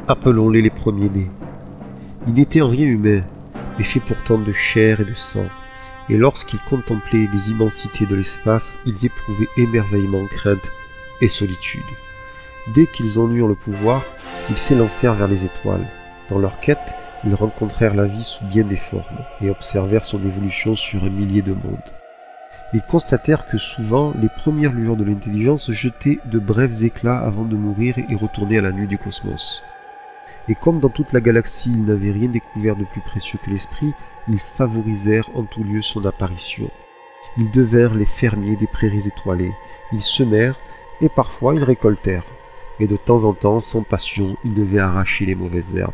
Appelons-les les premiers-nés. Ils n'étaient en rien humains, mais faits pourtant de chair et de sang, et lorsqu'ils contemplaient les immensités de l'espace, ils éprouvaient émerveillement, crainte et solitude. Dès qu'ils en eurent le pouvoir, ils s'élancèrent vers les étoiles. Dans leur quête, ils rencontrèrent la vie sous bien des formes, et observèrent son évolution sur un millier de mondes. Ils constatèrent que souvent, les premières lueurs de l'intelligence jetaient de brefs éclats avant de mourir et retourner à la nuit du cosmos. Et comme dans toute la galaxie ils n'avaient rien découvert de plus précieux que l'esprit, ils favorisèrent en tout lieu son apparition. Ils devinrent les fermiers des prairies étoilées, ils semèrent, et parfois ils récoltèrent. Et de temps en temps, sans passion, ils devaient arracher les mauvaises herbes.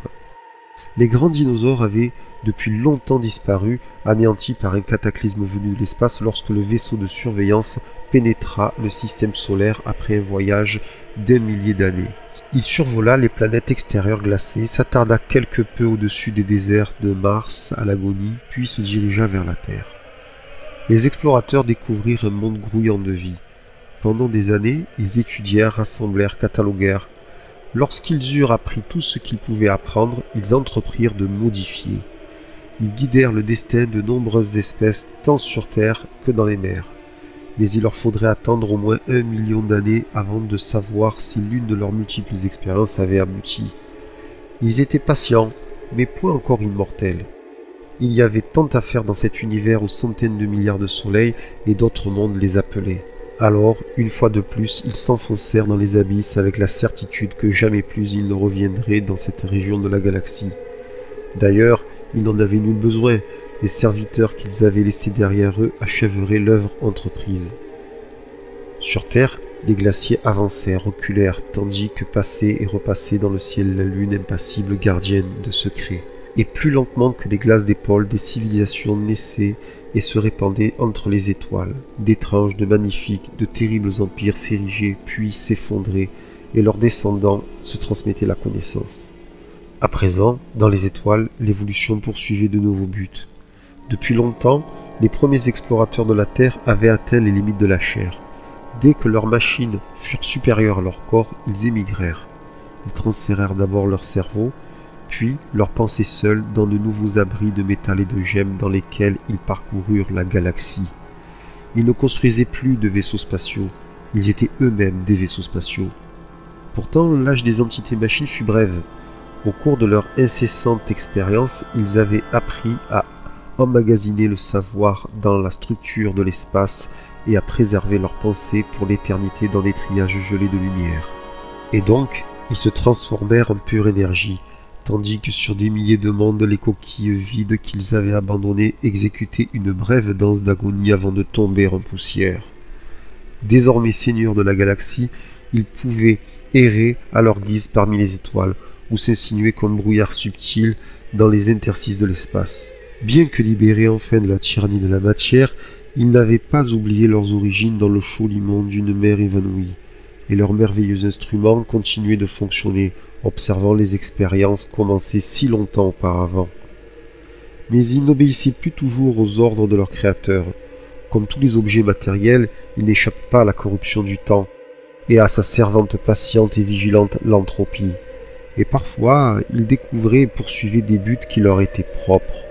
Les grands dinosaures avaient depuis longtemps disparu, anéantis par un cataclysme venu de l'espace lorsque le vaisseau de surveillance pénétra le système solaire après un voyage d'1 millier d'années. Il survola les planètes extérieures glacées, s'attarda quelque peu au-dessus des déserts de Mars à l'agonie, puis se dirigea vers la Terre. Les explorateurs découvrirent un monde grouillant de vie. Pendant des années, ils étudièrent, rassemblèrent, cataloguèrent. Lorsqu'ils eurent appris tout ce qu'ils pouvaient apprendre, ils entreprirent de modifier. Ils guidèrent le destin de nombreuses espèces, tant sur Terre que dans les mers. Mais il leur faudrait attendre au moins 1 million d'années avant de savoir si l'une de leurs multiples expériences avait abouti. Ils étaient patients, mais point encore immortels. Il y avait tant à faire dans cet univers aux centaines de milliards de soleils, et d'autres mondes les appelaient. Alors, une fois de plus, ils s'enfoncèrent dans les abysses avec la certitude que jamais plus ils ne reviendraient dans cette région de la galaxie. D'ailleurs, ils n'en avaient nul besoin, les serviteurs qu'ils avaient laissés derrière eux achèveraient l'œuvre entreprise. Sur Terre, les glaciers avancèrent, reculèrent, tandis que passait et repassait dans le ciel la lune impassible gardienne de secrets. Et plus lentement que les glaces des pôles, des civilisations naissaient et se répandaient entre les étoiles. D'étranges, de magnifiques, de terribles empires s'érigeaient, puis s'effondraient, et leurs descendants se transmettaient la connaissance. À présent, dans les étoiles, l'évolution poursuivait de nouveaux buts. Depuis longtemps, les premiers explorateurs de la Terre avaient atteint les limites de la chair. Dès que leurs machines furent supérieures à leur corps, ils émigrèrent. Ils transférèrent d'abord leur cerveau, puis leurs pensées seules dans de nouveaux abris de métal et de gemmes dans lesquels ils parcoururent la galaxie. Ils ne construisaient plus de vaisseaux spatiaux, ils étaient eux-mêmes des vaisseaux spatiaux. Pourtant, l'âge des entités machines fut bref. Au cours de leur incessante expérience, ils avaient appris à emmagasiner le savoir dans la structure de l'espace et à préserver leurs pensées pour l'éternité dans des triages gelés de lumière. Et donc, ils se transformèrent en pure énergie, tandis que sur des milliers de mondes, les coquilles vides qu'ils avaient abandonnées exécutaient une brève danse d'agonie avant de tomber en poussière. Désormais seigneurs de la galaxie, ils pouvaient errer à leur guise parmi les étoiles, ou s'insinuer comme brouillard subtil dans les interstices de l'espace. Bien que libérés enfin de la tyrannie de la matière, ils n'avaient pas oublié leurs origines dans le chaud limon d'une mer évanouie, et leurs merveilleux instruments continuaient de fonctionner, observant les expériences commencées si longtemps auparavant. Mais ils n'obéissaient plus toujours aux ordres de leur créateur. Comme tous les objets matériels, ils n'échappent pas à la corruption du temps, et à sa servante patiente et vigilante, l'entropie. Et parfois, ils découvraient et poursuivaient des buts qui leur étaient propres.